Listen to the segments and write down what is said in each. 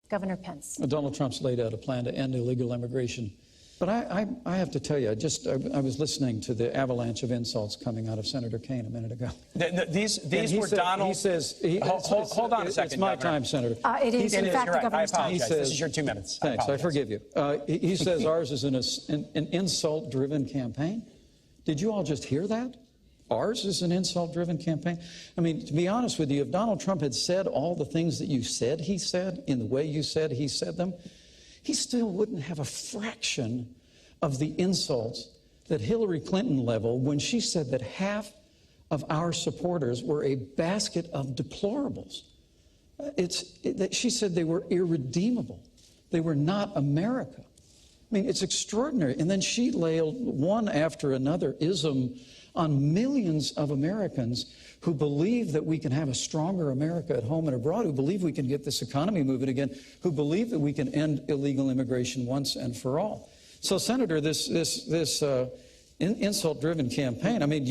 Governor Pence. Donald Trump's laid out a plan to end illegal immigration. But I have to tell you, I was listening to the avalanche of insults coming out of Senator Kaine a minute ago. These were Donald. He says, hold on a second. It's my Governor. time, Senator. It is, in fact, the governor's time. I apologize. This is your 2 minutes. Thanks. I forgive you. He says ours is an insult-driven campaign. Did you all just hear that? Ours is an insult-driven campaign? I mean, to be honest with you, if Donald Trump had said all the things that you said he said in the way you said he said them, he still wouldn't have a fraction of the insults that Hillary Clinton leveled when she said that half of our supporters were a basket of deplorables. She said they were irredeemable. They were not America. I mean, it's extraordinary. And then she laid one after another ism on millions of Americans who believe that we can have a stronger America at home and abroad, who believe we can get this economy moving again, who believe that we can end illegal immigration once and for all. So, Senator, this insult-driven campaign, I mean,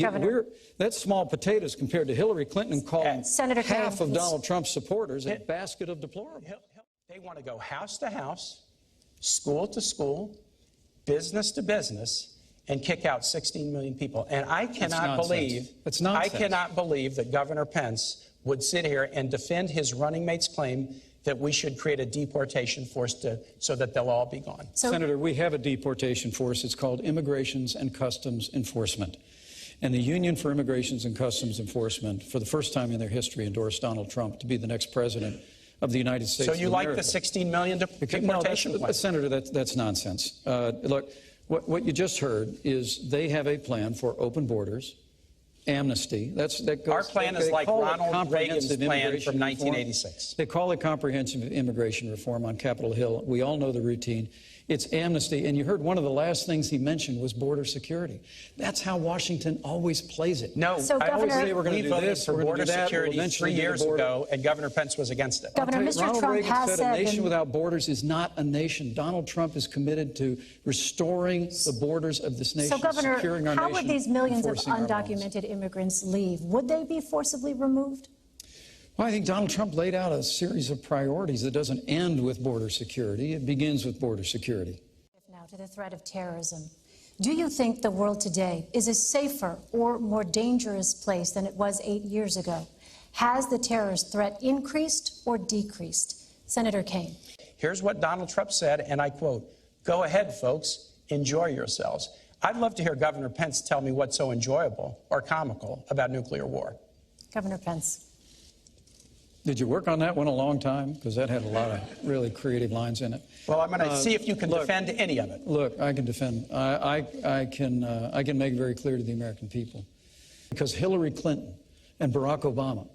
that's small potatoes compared to Hillary Clinton calling half of Donald Trump's supporters a basket of deplorables. They want to go house to house, school to school, business to business, and kick out 16 million people. And I cannot believe that Governor Pence would sit here and defend his running mate's claim that we should create a deportation force so that they'll all be gone. Senator, we have a deportation force. It's called Immigrations and Customs Enforcement. And the Union for Immigrations and Customs Enforcement, for the first time in their history, endorsed Donald Trump to be the next president of the United States. So you like the 16 million deportation plan? Senator, that's nonsense. Look, what you just heard is they have a plan for open borders, amnesty. Our plan is like Ronald Reagan's plan from 1986. They call it comprehensive immigration reform on Capitol Hill. We all know the routine. It's amnesty. And you heard one of the last things he mentioned was border security. That's how Washington always plays it. No, so I always say we're going to do this, for border security 3 years ago, and Governor Pence was against it. Governor, Mr. Ronald Trump Reagan has said a nation without borders is not a nation. Donald Trump is committed to restoring the borders of this nation, so, Governor, securing our nation. How would these millions of undocumented immigrants leave? Would they be forcibly removed? Well, I think Donald Trump laid out a series of priorities that doesn't end with border security. It begins with border security. Now to the threat of terrorism. Do you think the world today is a safer or more dangerous place than it was 8 years ago? Has the terrorist threat increased or decreased? Senator Kaine. Here's what Donald Trump said, and I quote, "Go ahead, folks, enjoy yourselves." I'd love to hear Governor Pence tell me what's so enjoyable or comical about nuclear war. Governor Pence. Did you work on that one a long time? Because that had a lot of really creative lines in it. Well, I'm going to see if you can defend any of it. Look, I can defend. I can make it very clear to the American people. Because Hillary Clinton and Barack Obama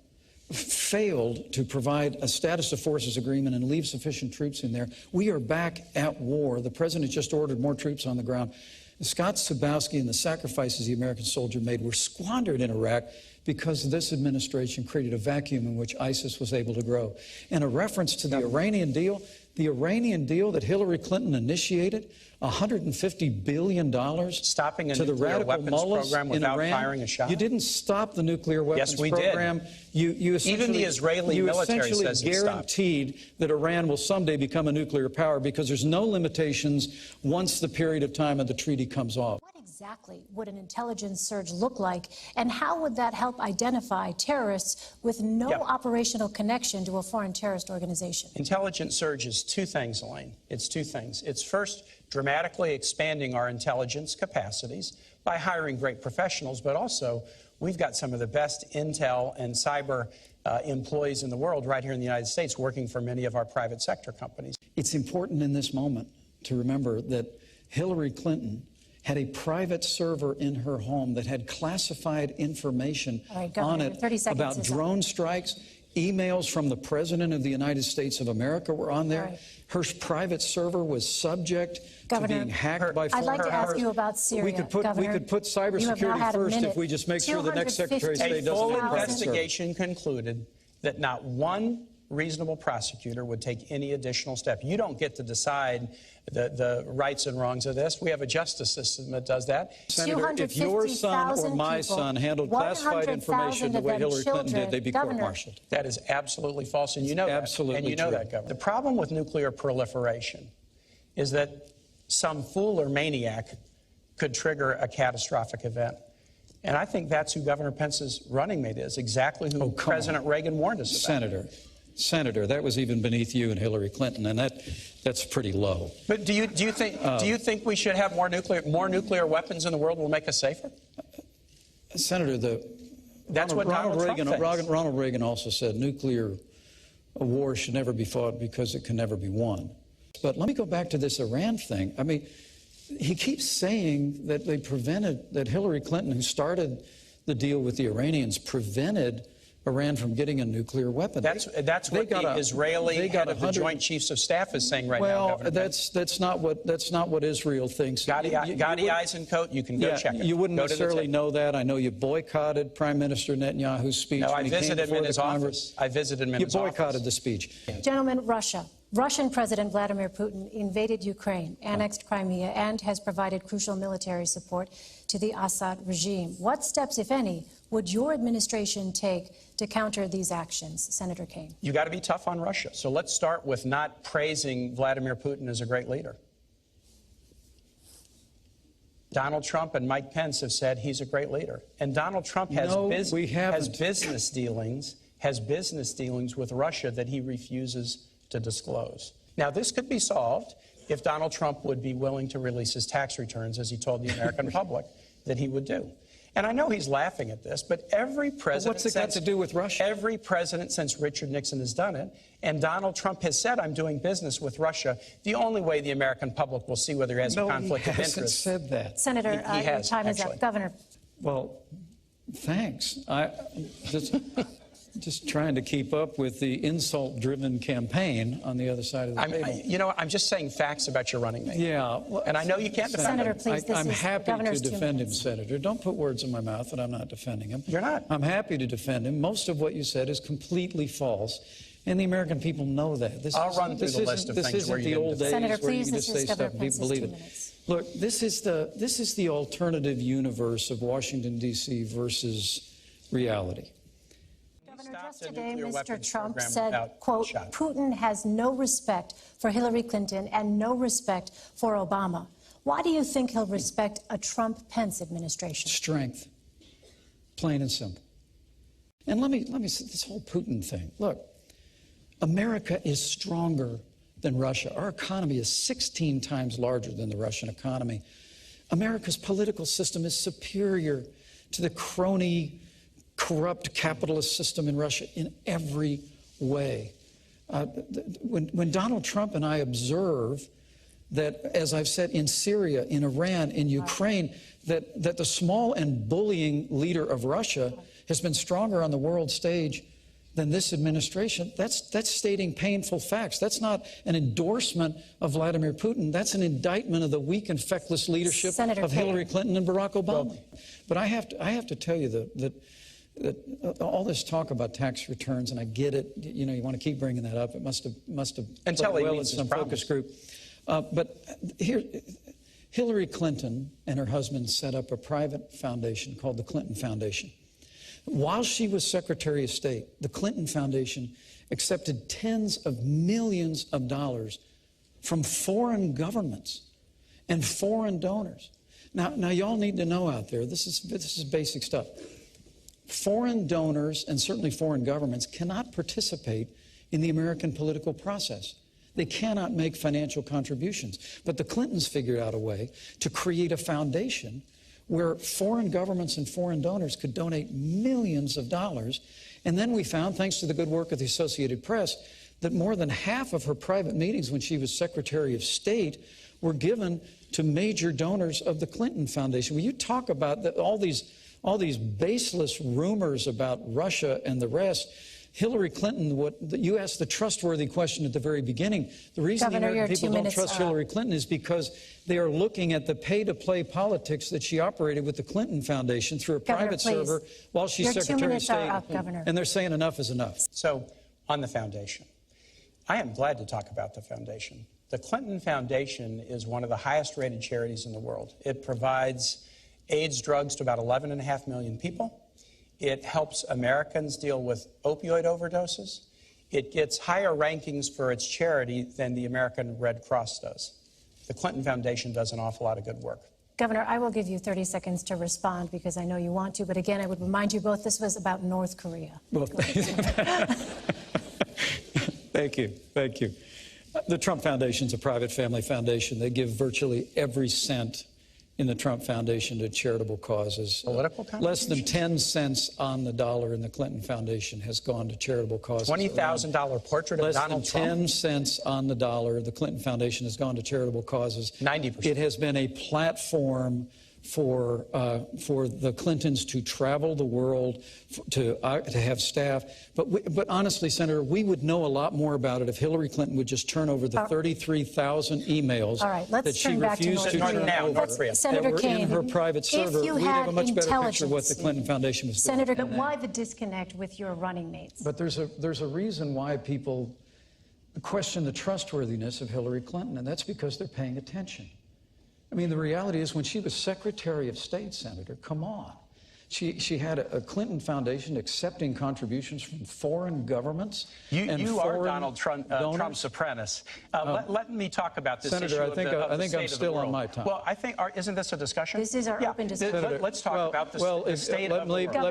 failed to provide a status of forces agreement and leave sufficient troops in there. We are back at war. The president just ordered more troops on the ground. Scott Sabowski and the sacrifices the American soldier made were squandered in Iraq because this administration created a vacuum in which ISIS was able to grow. And a reference to the Iranian deal that Hillary Clinton initiated, $150 billion stopping a to the nuclear radical weapons mullahs program without in Iran. Firing a shot. You didn't stop the nuclear weapons program. Yes, we did. Even the Israeli military says it stopped. You essentially guaranteed that Iran will someday become a nuclear power because there's no limitations once the period of time of the treaty comes off. What exactly would an intelligence surge look like, and how would that help identify terrorists with no operational connection to a foreign terrorist organization? Intelligence surge is two things, Elaine. It's two things. It's first, dramatically expanding our intelligence capacities by hiring great professionals, but also we've got some of the best intel and cyber employees in the world right here in the United States working for many of our private sector companies. It's important in this moment to remember that Hillary Clinton had a private server in her home that had classified information on it about drone strikes. Emails from the President of the United States of America were on there. Her private server was subject to being hacked by foreign powers. I'd like to ask you about Syria. We could put cybersecurity first if we just make sure the next Secretary of State doesn't get A full investigation concluded that not one reasonable prosecutor would take any additional step. You don't get to decide the rights and wrongs of this. We have a justice system that does that. Senator, if your son or my son handled classified information the way Hillary Clinton did, they'd be court-martialed. That is absolutely false, and you know that. Absolutely and you know true. that, Governor. The problem with nuclear proliferation is that some fool or maniac could trigger a catastrophic event. And I think that's who Governor Pence's running mate is, exactly who President Reagan warned us about. Senator, that was even beneath you and Hillary Clinton, and that's pretty low. But do you think we should have more nuclear weapons in the world will make us safer? Senator, Ronald Reagan also said nuclear war should never be fought because it can never be won. But let me go back to this Iran thing. I mean, he keeps saying that that Hillary Clinton, who started the deal with the Iranians, prevented Iran from getting a nuclear weapon. That's what the Israeli head of the Joint Chiefs of Staff is saying right now. Well, that's not what Israel thinks. Gadi Eisenkot, you can go check it. You wouldn't necessarily know that. I know you boycotted Prime Minister Netanyahu's speech. No, I visited him in his office. I visited him in his office. You boycotted the speech. Gentlemen, Russia. Russian President Vladimir Putin invaded Ukraine, annexed Crimea, and has provided crucial military support to the Assad regime. What steps, if any, would your administration take to counter these actions, Senator Kaine? You got to be tough on Russia. So let's start with not praising Vladimir Putin as a great leader. Donald Trump and Mike Pence have said he's a great leader. And Donald Trump has business dealings with Russia that he refuses to disclose. Now, this could be solved if Donald Trump would be willing to release his tax returns, as he told the American public that he would do. And I know he's laughing at this, but every president... What's it got to do with Russia? Every president since Richard Nixon has done it, and Donald Trump has said, I'm doing business with Russia. The only way the American public will see whether he has a conflict of interest... No, he hasn't said that. Senator, your time is up. Governor. Well, thanks. Just trying to keep up with the insult-driven campaign on the other side of the table. You know, I'm just saying facts about your running mate. Yeah. Well, and I know you can't defend him. Senator, please, I'm happy to defend him, Senator. Don't put words in my mouth that I'm not defending him. You're not. I'm happy to defend him. Most of what you said is completely false, and the American people know that. I'll run through the list of things where you the old days Senator, where you please, can just say stuff and people believe it. Look, this is the alternative universe of Washington, D.C. versus reality. Just today, Mr. Trump said, quote, Putin has no respect for Hillary Clinton and no respect for Obama. Why do you think he'll respect a Trump-Pence administration? Strength. Plain and simple. And let me say this whole Putin thing. Look, America is stronger than Russia. Our economy is 16 times larger than the Russian economy. America's political system is superior to the crony, corrupt capitalist system in Russia in every way. When Donald Trump and I observe that, as I've said, in Syria, in Iran, in Ukraine, that the small and bullying leader of Russia has been stronger on the world stage than this administration, that's stating painful facts. That's not an endorsement of Vladimir Putin. That's an indictment of the weak and feckless leadership of Hillary Clinton and Barack Obama. But I have to tell you that all this talk about tax returns, and I get it, you know, you want to keep bringing that up. It must have until he well in meets some focus group. But here, Hillary Clinton and her husband set up a private foundation called the Clinton Foundation. While she was Secretary of State, the Clinton Foundation accepted tens of millions of dollars from foreign governments and foreign donors. Now y'all need to know out there, this is basic stuff. Foreign donors and certainly foreign governments cannot participate in the American political process. They cannot make financial contributions. But the Clintons figured out a way to create a foundation where foreign governments and foreign donors could donate millions of dollars. And then we found, thanks to the good work of the Associated Press, that more than half of her private meetings when she was Secretary of State were given to major donors of the Clinton Foundation. When you talk about all these baseless rumors about Russia and the rest, Hillary Clinton, you asked the trustworthy question at the very beginning. The reason the American people don't trust Hillary Clinton is because they are looking at the pay-to-play politics that she operated with the Clinton Foundation through a private server while she's Secretary of State. And they're saying enough is enough. So, on the foundation, I am glad to talk about the foundation. The Clinton Foundation is one of the highest rated charities in the world. It provides AIDS drugs to about 11.5 million people. It helps Americans deal with opioid overdoses. It gets higher rankings for its charity than the American Red Cross does. The Clinton Foundation does an awful lot of good work. Governor, I will give you 30 seconds to respond because I know you want to. But again, I would remind you both this was about North Korea. Well, thank you. Thank you. The Trump Foundation is a private family foundation. They give virtually every cent in the Trump Foundation to charitable causes. Political Less than 10 cents on the dollar in the Clinton Foundation has gone to charitable causes. $20,000 portrait of Donald Trump? Less than 10 cents on the dollar, the Clinton Foundation has gone to charitable causes. 90%. It has been a platform for the Clintons to travel the world, to have staff. But honestly, Senator, we would know a lot more about it if Hillary Clinton would just turn over the 33,000 emails that she refused to turn over Senator that were Kaine, in her private server. We'd have a much better picture of what the Clinton Foundation was doing. Senator, but why the disconnect with your running mates? But there's a reason why people question the trustworthiness of Hillary Clinton, and that's because they're paying attention. I mean, the reality is when she was Secretary of State, Senator, come on. She had a Clinton Foundation accepting contributions from foreign governments. You are Donald Trump's apprentice. Let me talk about this Senator, issue I think I'm still on my time. Well, isn't this a discussion? This is our open discussion. Let's talk about the state of the world.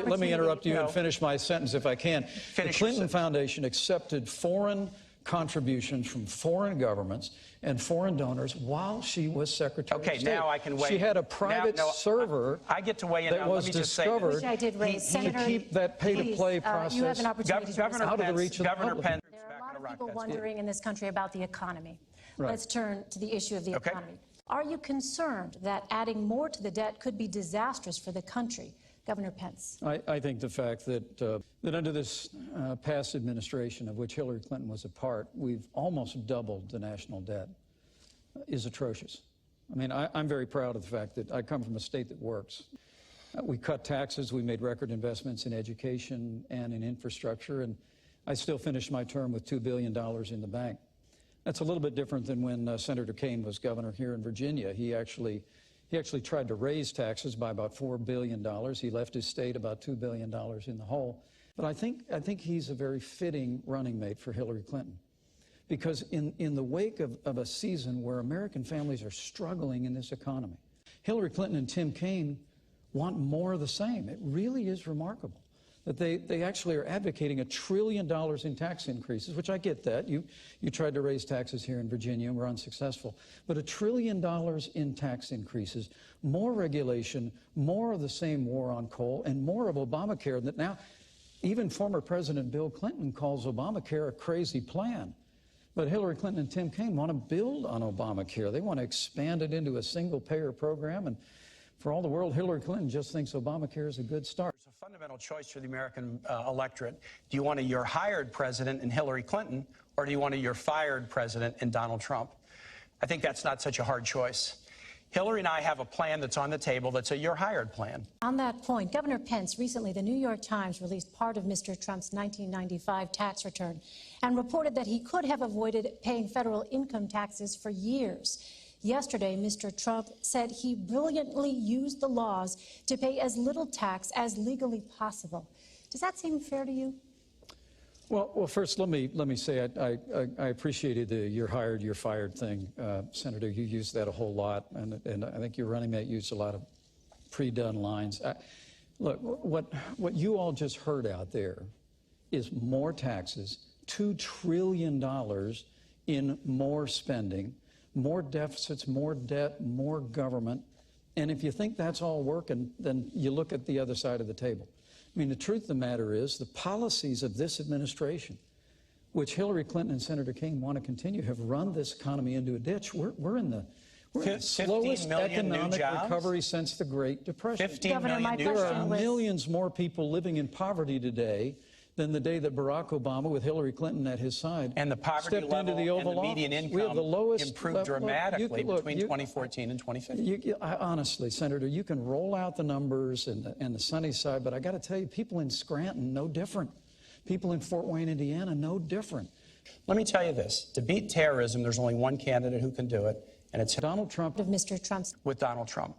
Let me interrupt you and finish my sentence if I can. The Clinton Foundation accepted foreign contributions from foreign governments and foreign donors while she was Secretary of State. Okay, now I can weigh in. She had a private server I get to weigh in that now. was Let me just say discovered which I did raise. Senator, to keep that pay-to-play process you have an opportunity to Governor out of the Pence, reach of the Governor public. Pence. There are a lot of people wondering in this country about the economy. Right. Let's turn to the issue of the economy. Are you concerned that adding more to the debt could be disastrous for the country? Governor Pence. I think the fact that under this past administration, of which Hillary Clinton was a part, we've almost doubled the national debt, is atrocious. I mean, I'm very proud of the fact that I come from a state that works. We cut taxes, we made record investments in education and in infrastructure, and I still finished my term with $2 billion in the bank. That's a little bit different than when Senator Kaine was governor here in Virginia. He actually tried to raise taxes by about $4 billion. He left his state about $2 billion in the hole. But I think he's a very fitting running mate for Hillary Clinton. Because in the wake of a season where American families are struggling in this economy, Hillary Clinton and Tim Kaine want more of the same. It really is remarkable that they actually are advocating $1 trillion in tax increases, which I get that. You tried to raise taxes here in Virginia and were unsuccessful. But $1 trillion in tax increases, more regulation, more of the same war on coal, and more of Obamacare that now even former President Bill Clinton calls Obamacare a crazy plan. But Hillary Clinton and Tim Kaine want to build on Obamacare. They want to expand it into a single-payer program. And for all the world, Hillary Clinton just thinks Obamacare is a good start. There's a fundamental choice for the American electorate. Do you want a you're hired president in Hillary Clinton, or do you want a you're fired president in Donald Trump? I think that's not such a hard choice. Hillary and I have a plan that's on the table that's a you're hired plan. On that point, Governor Pence, recently the New York Times released part of Mr. Trump's 1995 tax return and reported that he could have avoided paying federal income taxes for years. Yesterday, Mr. Trump said he brilliantly used the laws to pay as little tax as legally possible. Does that seem fair to you? Well, first, let me say I appreciated the "you're hired, you're fired" thing, Senator. You used that a whole lot, and I think your running mate used a lot of pre-done lines. Look, what you all just heard out there is more taxes, $2 trillion in more spending, more deficits, more debt, more government. And if you think that's all working, then you look at the other side of the table. I mean, the truth of the matter is the policies of this administration, which Hillary Clinton and Senator Kaine want to continue, have run this economy into a ditch. We're in the slowest economic recovery since the Great Depression. 15 million new jobs. There are millions more people living in poverty today than the day that Barack Obama, with Hillary Clinton at his side, and the poverty stepped level into the Oval and the median Office. income We have the lowest improved dramatically between 2014 and 2015. Honestly, Senator, you can roll out the numbers and the sunny side, but I got to tell you, people in Scranton, no different. People in Fort Wayne, Indiana, no different. Let me tell you this. To beat terrorism, there's only one candidate who can do it, and it's Donald Trump. Of Mr. Trump's. with Donald Trump.